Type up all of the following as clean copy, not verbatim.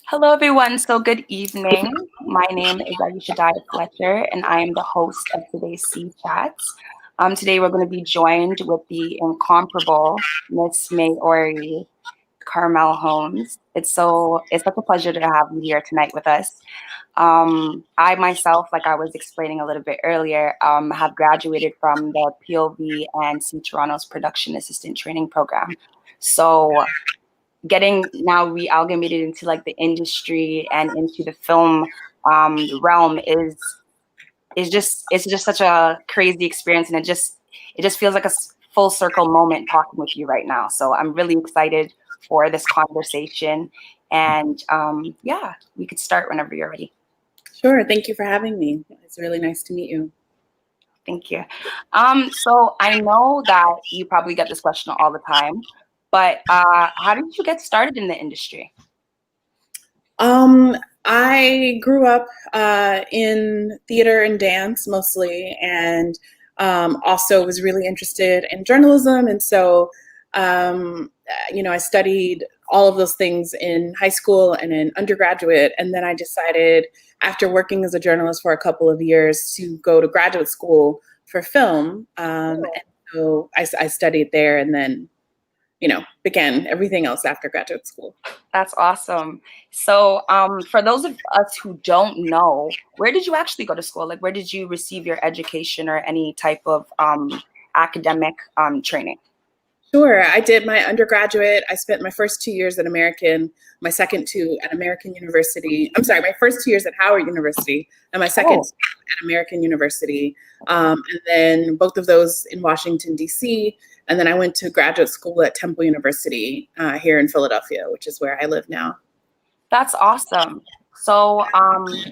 Hello, everyone. So, good evening. My name is Aisha Fletcher, and I am the host of today's C Chats. Today, we're going to be joined with the incomparable Miss Maori, Carmel Holmes. It's such a pleasure to have you here tonight with us. I myself, like I was explaining a little bit earlier, have graduated from the POV and C Toronto's production assistant training program. So getting now re-amalgamated into like the industry and into the film realm is just such a crazy experience, and it just feels like a full circle moment talking with you right now. So I'm really excited for this conversation, and yeah, we could start whenever you're ready. Sure. Thank you for having me. It's really nice to meet you. Thank you. So I know that you probably get this question all the time, but how did you get started in the industry? I grew up in theater and dance mostly, and also was really interested in journalism. And so, I studied all of those things in high school and in undergraduate. And then I decided, after working as a journalist for a couple of years, to go to graduate school for film. And so I studied there, and then began everything else after graduate school. That's awesome. So, for those of us who don't know, where did you actually go to school? Like, where did you receive your education or any type of academic training? Sure. I did my undergraduate. I spent my first 2 years at American, my second two at American University. I'm sorry, my first 2 years at Howard University and my second at American University. And then both of those in Washington, D.C. And then I went to graduate school at Temple University here in Philadelphia, which is where I live now. That's awesome. So,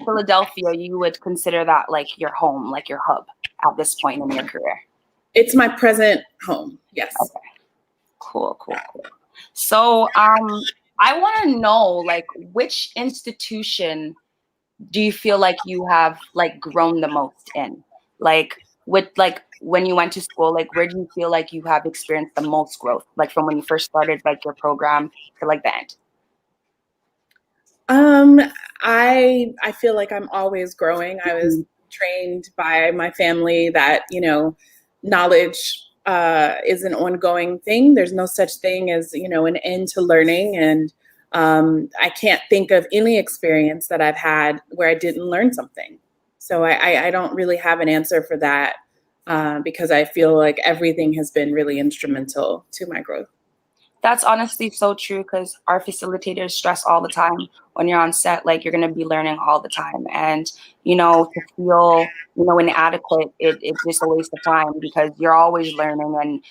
Philadelphia, you would consider that like your home, like your hub at this point in your career? It's my present home, yes. Okay. Cool. So, I want to know, like, which institution do you feel like you have like grown the most in? Like, when you went to school, like, where do you feel like you have experienced the most growth? Like, from when you first started like your program to like the end? I feel like I'm always growing. I was trained by my family that, knowledge is an ongoing thing. There's no such thing as, an end to learning. And I can't think of any experience that I've had where I didn't learn something. So I don't really have an answer for that because I feel like everything has been really instrumental to my growth. That's honestly so true, because our facilitators stress all the time when you're on set, like you're going to be learning all the time. And, to feel, inadequate, it's just a waste of time because you're always learning, and,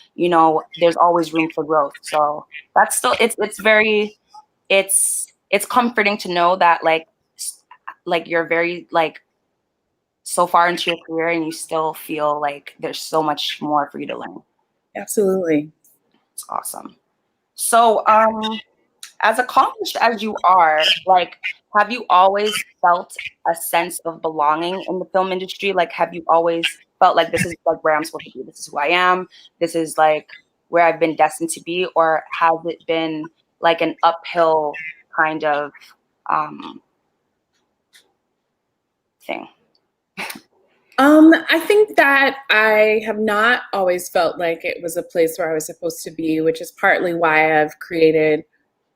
there's always room for growth. So that's still, it's comforting to know that like you're very like so far into your career and you still feel like there's so much more for you to learn. Absolutely. It's awesome. So, as accomplished as you are, like, have you always felt a sense of belonging in the film industry? Like, have you always felt like this is like where I'm supposed to be? This is who I am. This is like where I've been destined to be, or has it been like an uphill kind of thing? I think that I have not always felt like it was a place where I was supposed to be, which is partly why I've created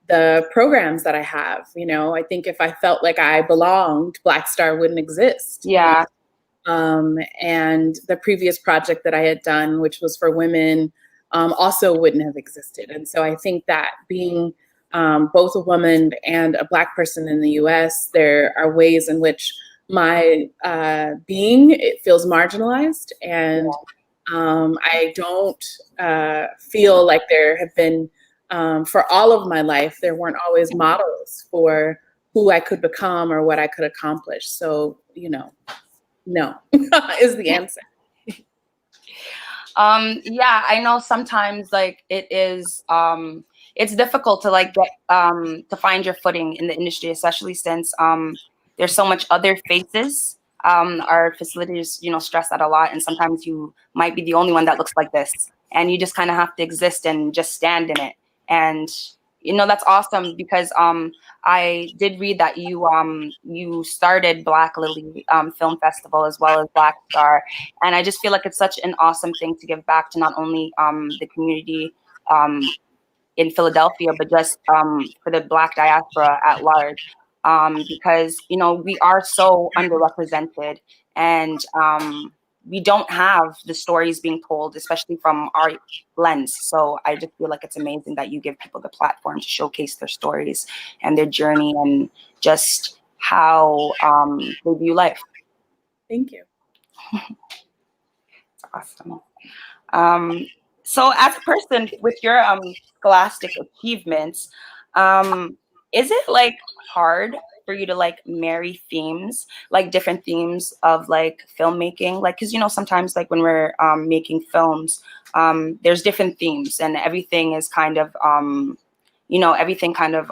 the programs that I have. I think if I felt like I belonged, Blackstar wouldn't exist. Yeah. And the previous project that I had done, which was for women, also wouldn't have existed. And so I think that being both a woman and a Black person in the US, there are ways in which my being, it feels marginalized. And I don't feel like there have been, for all of my life, there weren't always models for who I could become or what I could accomplish. So, no is the answer. Yeah, I know sometimes like it's difficult to like get to find your footing in the industry, especially since there's so much other faces. Our facilities, stress that a lot, and sometimes you might be the only one that looks like this, and you just kind of have to exist and just stand in it. And That's awesome because I did read that you started Black Lily Film Festival as well as Blackstar, and I just feel like it's such an awesome thing to give back to not only the community um in Philadelphia, but just for the Black diaspora at large, because we are so underrepresented, and we don't have the stories being told, especially from our lens. So I just feel like it's amazing that you give people the platform to showcase their stories and their journey and just how they view life. Thank you. It's awesome. Um, so as a person with your scholastic achievements, um, is it like hard for you to like marry themes, like different themes of like filmmaking? Like, because sometimes like when we're making films, there's different themes and everything is kind of everything kind of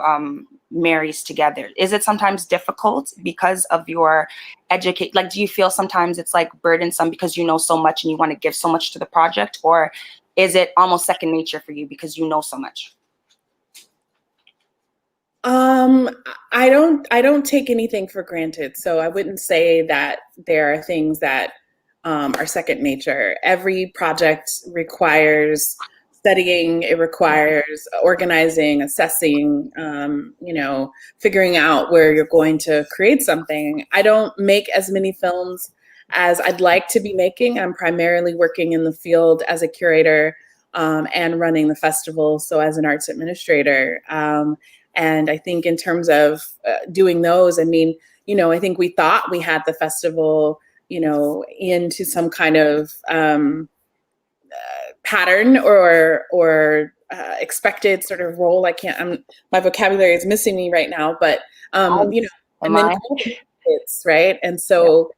marries together. Is it sometimes difficult because of your educate? Like, do you feel sometimes it's like burdensome because you know so much and you want to give so much to the project, or is it almost second nature for you because you know so much? I don't take anything for granted. So I wouldn't say that there are things that are second nature. Every project requires studying, it requires organizing, assessing, figuring out where you're going to create something. I don't make as many films as I'd like to be making. I'm primarily working in the field as a curator and running the festival, so as an arts administrator. And I think in terms of doing those, I mean, I think we thought we had the festival, into some kind of pattern or expected sort of role. My vocabulary is missing me right now, but and then COVID hits, right? And so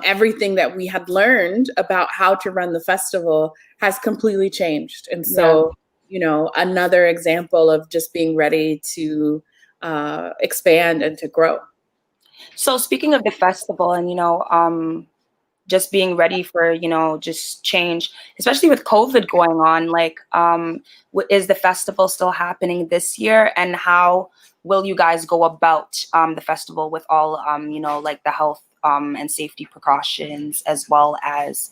everything that we had learned about how to run the festival has completely changed. And so, another example of just being ready to expand and to grow. So speaking of the festival and just being ready for just change, especially with COVID going on, like is the festival still happening this year, and how will you guys go about the festival with all like the health and safety precautions, as well as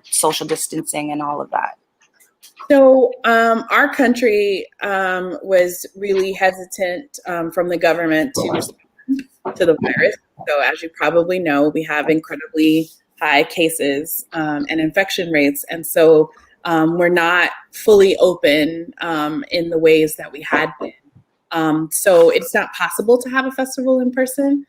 social distancing and all of that? So our country was really hesitant from the government to respond to the virus. So as you probably know, we have incredibly high cases and infection rates. And so we're not fully open in the ways that we had been. So it's not possible to have a festival in person,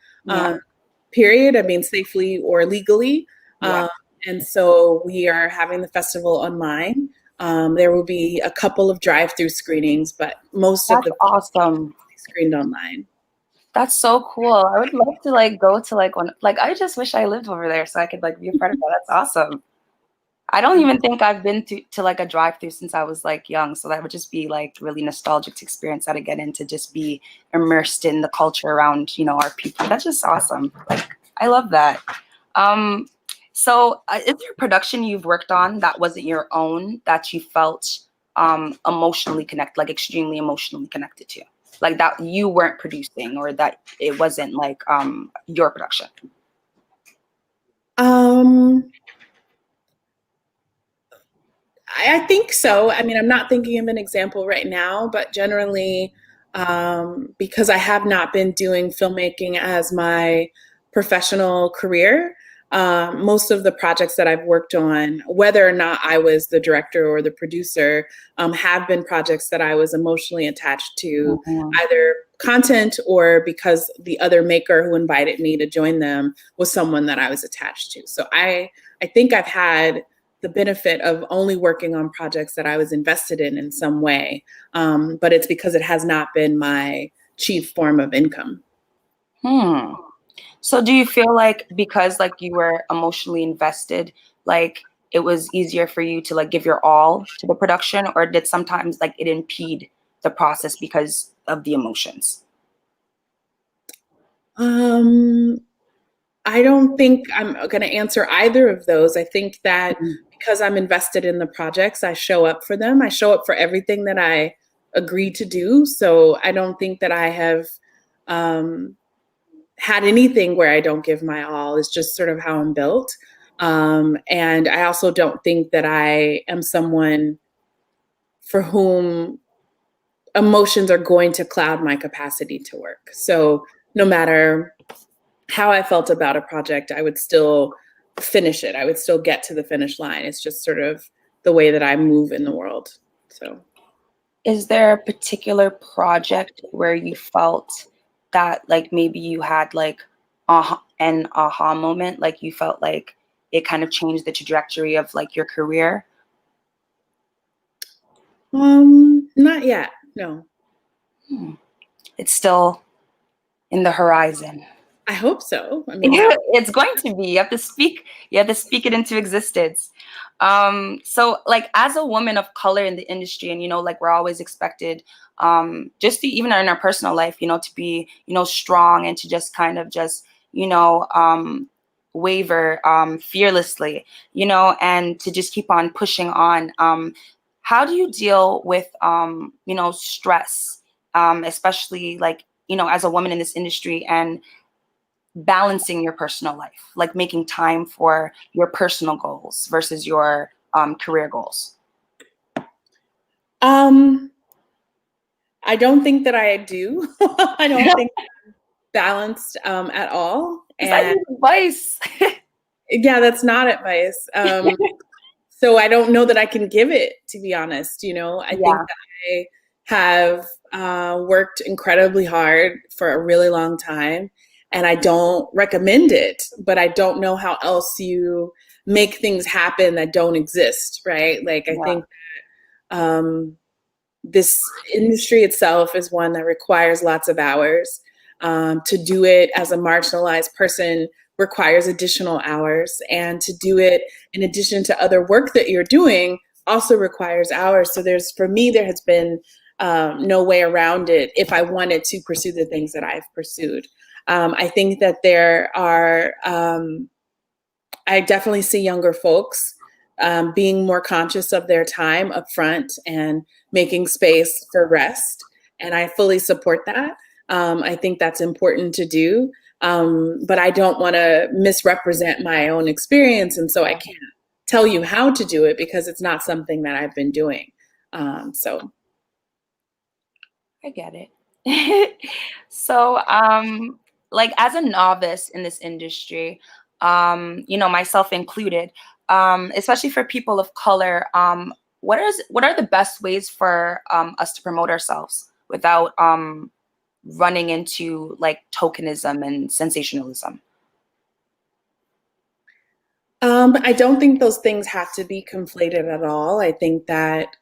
period. I mean, safely or legally. And so we are having the festival online. There will be a couple of drive-through screenings, but most of the awesome screened online. That's so cool. I would love to like go to like one. Like, I just wish I lived over there so I could like be a part of that. That's awesome. I don't even think I've been to like a drive-through since I was like young. So that would just be like really nostalgic to experience that again and to just be immersed in the culture around, our people. That's just awesome. Like, I love that. So is there a production you've worked on that wasn't your own that you felt emotionally connected, like extremely emotionally connected to? Like that you weren't producing, or that it wasn't like your production? I think so. I mean, I'm not thinking of an example right now, but generally, because I have not been doing filmmaking as my professional career, most of the projects that I've worked on, whether or not I was the director or the producer, have been projects that I was emotionally attached to, either content or because the other maker who invited me to join them was someone that I was attached to. So I think I've had the benefit of only working on projects that I was invested in some way. But it's because it has not been my chief form of income. So do you feel like because like you were emotionally invested, like it was easier for you to like give your all to the production, or did sometimes like it impede the process because of the emotions? I don't think I'm going to answer either of those. I think that because I'm invested in the projects, I show up for them. I show up for everything that I agreed to do. So I don't think that I have had anything where I don't give my all. It's just sort of how I'm built. And I also don't think that I am someone for whom emotions are going to cloud my capacity to work. So no matter how I felt about a project, I would still finish it. I would still get to the finish line. It's just sort of the way that I move in the world. So, is there a particular project where you felt that like maybe you had like an aha moment, like you felt like it kind of changed the trajectory of like your career? not yet. No. Hmm. It's still in the horizon. I hope so. I mean, that. It's going to be. You have to speak it into existence. So like as a woman of color in the industry, and like we're always expected, just to, even in our personal life, to be, strong and to just kind of just, waver fearlessly, and to just keep on pushing on. How do you deal with stress, especially like, as a woman in this industry, and balancing your personal life, like making time for your personal goals versus your career goals? Um, I don't think that I do. I don't think I'm balanced at all. Is that And your advice? yeah, that's not advice. So I don't know that I can give it, to be honest. I think Yeah, that I have worked incredibly hard for a really long time, and I don't recommend it, but I don't know how else you make things happen that don't exist, right? Like, I yeah, think um, this industry itself is one that requires lots of hours. To do it as a marginalized person requires additional hours, and to do it in addition to other work that you're doing also requires hours. So for me, there has been no way around it if I wanted to pursue the things that I've pursued. I think that I definitely see younger folks being more conscious of their time up front and making space for rest. And I fully support that. I think that's important to do. But I don't want to misrepresent my own experience. And so I can't tell you how to do it because it's not something that I've been doing. So. I get it. So, like as a novice in this industry, myself included, especially for people of color, what are the best ways for us to promote ourselves without running into like tokenism and sensationalism? I don't think those things have to be conflated at all. I think that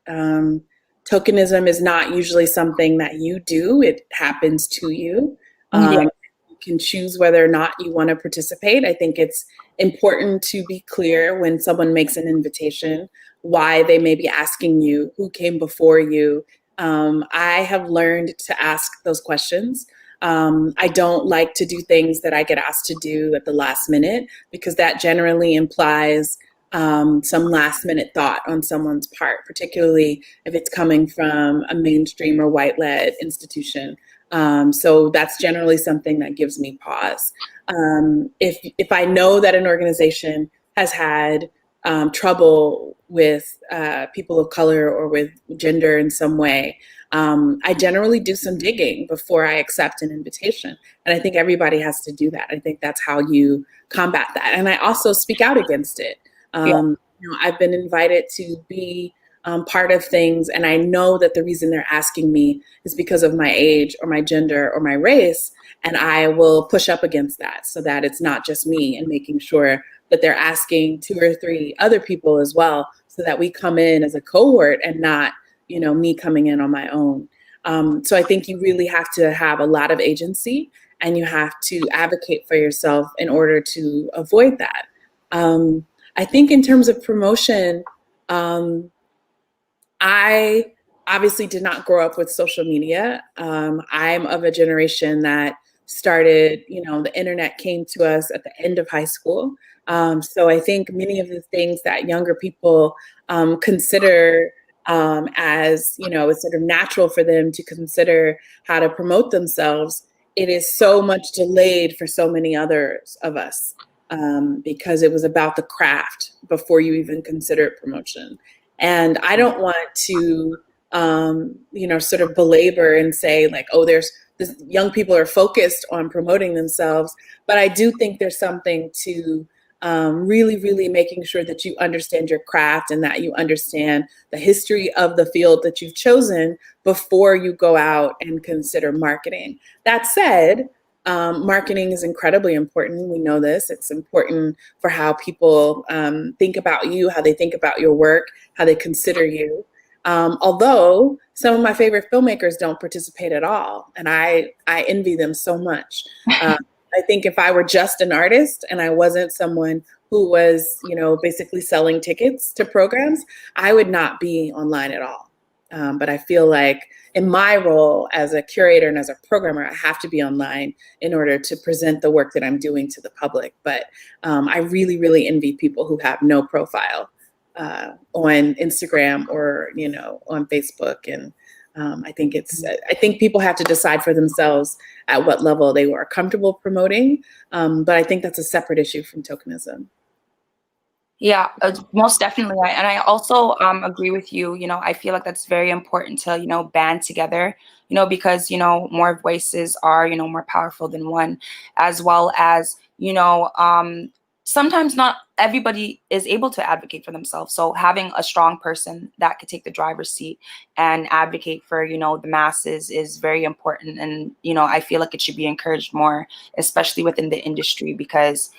tokenism is not usually something that you do, it happens to you. Yeah, You can choose whether or not you want to participate. I think it's important to be clear when someone makes an invitation why they may be asking you, who came before you. I have learned to ask those questions. I don't like to do things that I get asked to do at the last minute because that generally implies some last minute thought on someone's part, particularly if it's coming from a mainstream or white led institution. So that's generally something that gives me pause. If I know that an organization has had trouble with people of color or with gender in some way, I generally do some digging before I accept an invitation. And I think everybody has to do that. I think that's how you combat that. And I also speak out against it. yeah, I've been invited to be part of things, and I know that the reason they're asking me is because of my age or my gender or my race. And I will push up against that so that it's not just me, and making sure that they're asking 2 or 3 other people as well so that we come in as a cohort and not me coming in on my own. So I think you really have to have a lot of agency, and you have to advocate for yourself in order to avoid that. I think in terms of promotion, I obviously did not grow up with social media. I'm of a generation that started, the internet came to us at the end of high school. So I think many of the things that younger people consider as, it's sort of natural for them to consider how to promote themselves, it is so much delayed for so many others of us, because it was about the craft before you even considered promotion. And I don't want to, sort of belabor and say like, oh, there's this, young people are focused on promoting themselves. But I do think there's something to really, really making sure that you understand your craft and that you understand the history of the field that you've chosen before you go out and consider marketing. That said, marketing is incredibly important. We know this. It's important for how people think about you, how they think about your work, how they consider you. Although some of my favorite filmmakers don't participate at all, and I envy them so much. I think if I were just an artist and I wasn't someone who was, basically selling tickets to programs, I would not be online at all. But I feel like in my role as a curator and as a programmer, I have to be online in order to present the work that I'm doing to the public. But I really, really envy people who have no profile on Instagram or, on Facebook. And I think people have to decide for themselves at what level they are comfortable promoting. But I think that's a separate issue from tokenism. Yeah, most definitely. And I also agree with you. I feel like that's very important to, band together, because, more voices are, more powerful than one, as well as, sometimes not everybody is able to advocate for themselves. So having a strong person that could take the driver's seat and advocate for, the masses is very important. And, I feel like it should be encouraged more, especially within the industry, because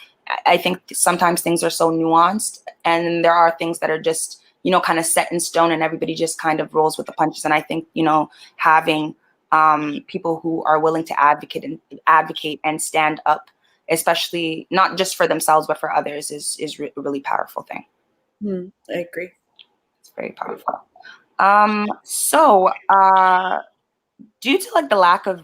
I think sometimes things are so nuanced, and there are things that are just, kind of set in stone, and everybody just kind of rolls with the punches. And I think, having people who are willing to advocate and stand up, especially not just for themselves, but for others is a really powerful thing. I agree. It's very powerful. So due to like the lack of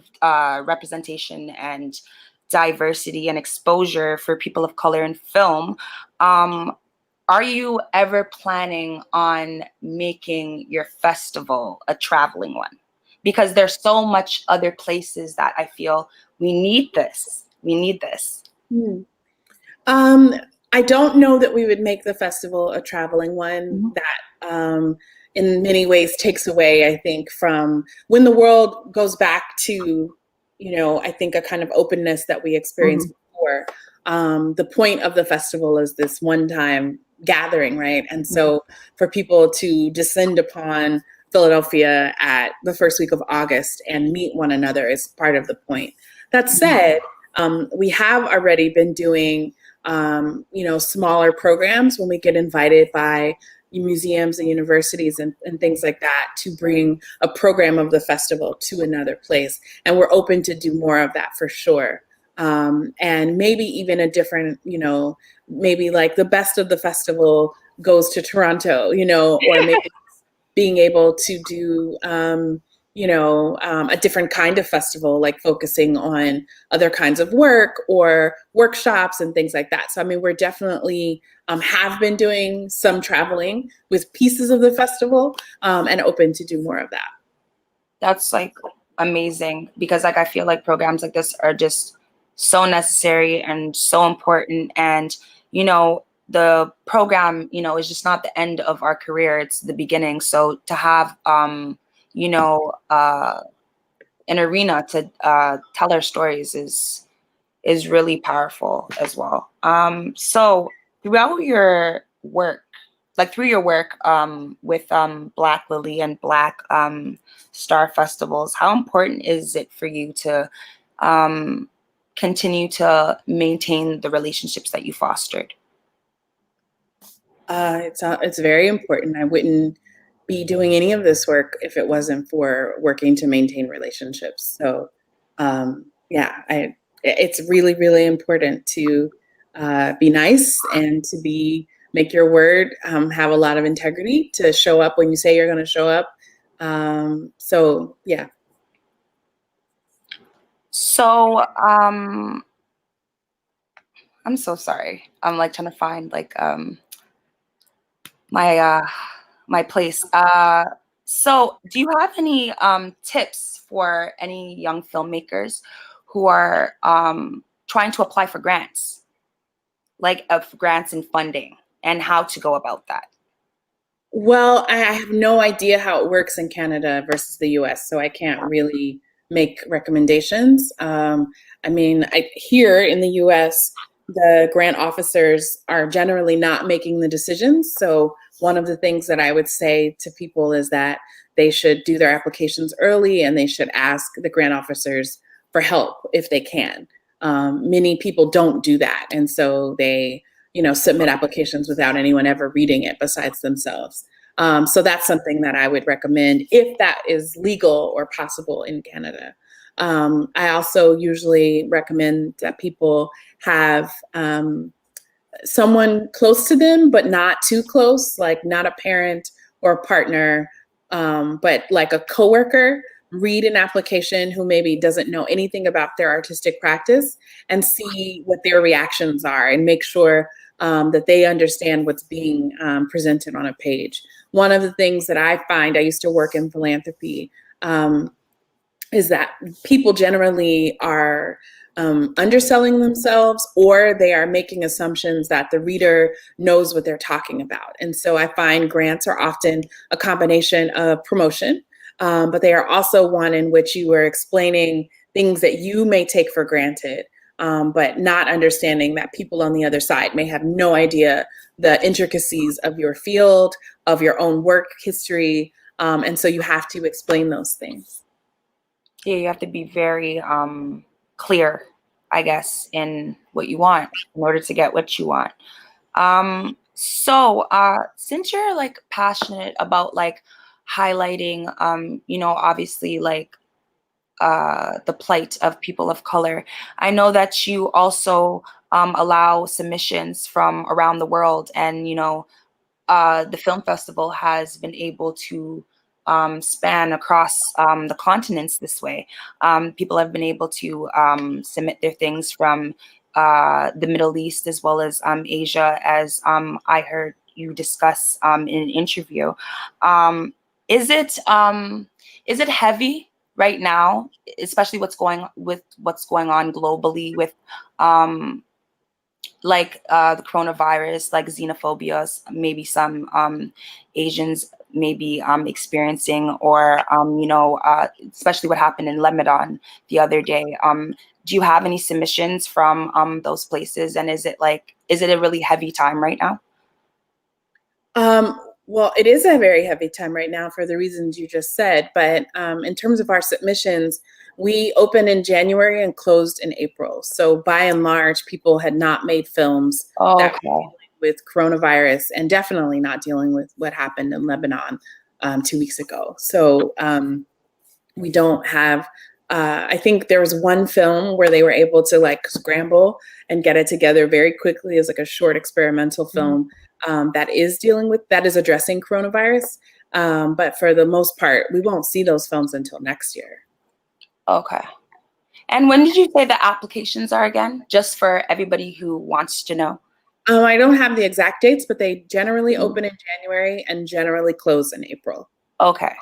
representation and diversity and exposure for people of color in film, are you ever planning on making your festival a traveling one? Because there's so much other places that I feel we need this. We need this. I don't know that we would make the festival a traveling one. That in many ways takes away, I think, from when the world goes back to, I think a kind of openness that we experienced before. The point of the festival is this one-time gathering, right? And so for people to descend upon Philadelphia at the first week of August and meet one another is part of the point. That said, we have already been doing smaller programs when we get invited by museums and universities and things like that to bring a program of the festival to another place. And we're open to do more of that for sure. And maybe even a different, maybe like the best of the festival goes to Toronto, or maybe being able to do, a different kind of festival, like focusing on other kinds of work or workshops and things like that. So, I mean, we're definitely have been doing some traveling with pieces of the festival and open to do more of that. That's like amazing, because like I feel like programs like this are just so necessary and so important. And, the program, is just not the end of our career, it's the beginning. So to have, an arena to tell our stories is really powerful as well. So throughout your work, like through your work with Black Lily and Black Star festivals, how important is it for you to continue to maintain the relationships that you fostered? It's very important. I wouldn't be doing any of this work if it wasn't for working to maintain relationships. So, it's really, really important to be nice and to make your word have a lot of integrity, to show up when you say you're going to show up. Yeah. So I'm so sorry. I'm like trying to find like my my place. So do you have any tips for any young filmmakers who are trying to apply for grants, like of grants and funding, and how to go about that? Well, I have no idea how it works in Canada versus the US, so I can't really make recommendations. Here in the US, the grant officers are generally not making the decisions. So, one of the things that I would say to people is that they should do their applications early and they should ask the grant officers for help if they can. Many people don't do that. And so they submit applications without anyone ever reading it besides themselves. So that's something that I would recommend if that is legal or possible in Canada. I also usually recommend that people have someone close to them, but not too close, like not a parent or a partner, but like a coworker, read an application who maybe doesn't know anything about their artistic practice and see what their reactions are and make sure that they understand what's being presented on a page. One of the things that I find, I used to work in philanthropy, is that people generally are underselling themselves, or they are making assumptions that the reader knows what they're talking about. And so I find grants are often a combination of promotion, but they are also one in which you are explaining things that you may take for granted, but not understanding that people on the other side may have no idea the intricacies of your field, of your own work history. And so you have to explain those things. Yeah, you have to be very clear, I guess, in what you want in order to get what you want. Since you're like passionate about like highlighting, obviously like the plight of people of color, I know that you also allow submissions from around the world, and the film festival has been able to span across the continents this way. People have been able to submit their things from the Middle East as well as Asia, as I heard you discuss in an interview. Um, is it heavy right now, especially what's going on globally with the coronavirus, like xenophobia, maybe some Asians may be experiencing, or especially what happened in Lebanon the other day. Do you have any submissions from those places, and is it a really heavy time right now? Well, it is a very heavy time right now for the reasons you just said. But in terms of our submissions, we opened in January and closed in April. So by and large, people had not made films that were dealing with coronavirus, and definitely not dealing with what happened in Lebanon 2 weeks ago. So we don't have, I think there was one film where they were able to like scramble and get it together very quickly as like a short experimental film that is addressing coronavirus. But for the most part, we won't see those films until next year. Okay. And when did you say the applications are again? Just for everybody who wants to know. I don't have the exact dates, but they generally open in January and generally close in April. Okay.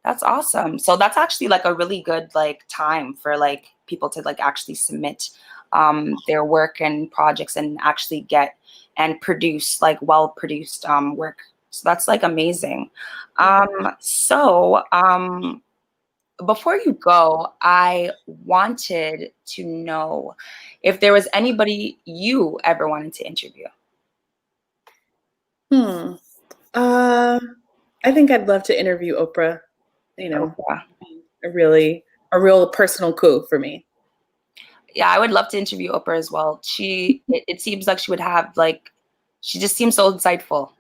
That's awesome. So that's actually like a really good like time for like people to like actually submit their work and projects and actually get and produce like well-produced work. So that's like amazing. Before you go, I wanted to know if there was anybody you ever wanted to interview. I think I'd love to interview Oprah. Oprah. A real personal coup for me. Yeah, I would love to interview Oprah as well. It seems like she would have like, she just seems so insightful.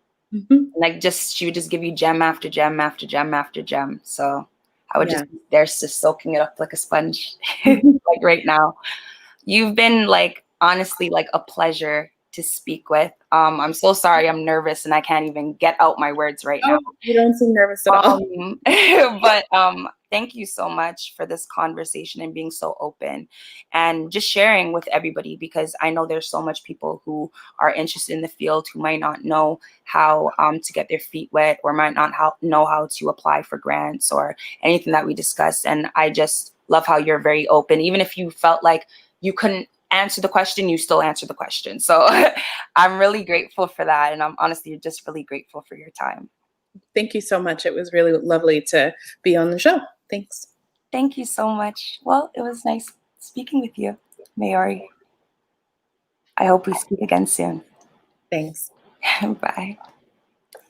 Like she would just give you gem after gem after gem after gem. So I would just be there just soaking it up like a sponge, like right now. You've been like, honestly, like a pleasure to speak with. I'm so sorry, I'm nervous and I can't even get out my words right now. You don't seem nervous at all. But thank you so much for this conversation and being so open and just sharing with everybody, because I know there's so much people who are interested in the field who might not know how to get their feet wet, or might not know how to apply for grants or anything that we discussed. And I just love how you're very open. Even if you felt like you couldn't answer the question, you still answer the question. So I'm really grateful for that. And I'm honestly just really grateful for your time. Thank you so much. It was really lovely to be on the show. Thanks. Thank you so much. Well, it was nice speaking with you, Maori. I hope we speak again soon. Thanks. Bye.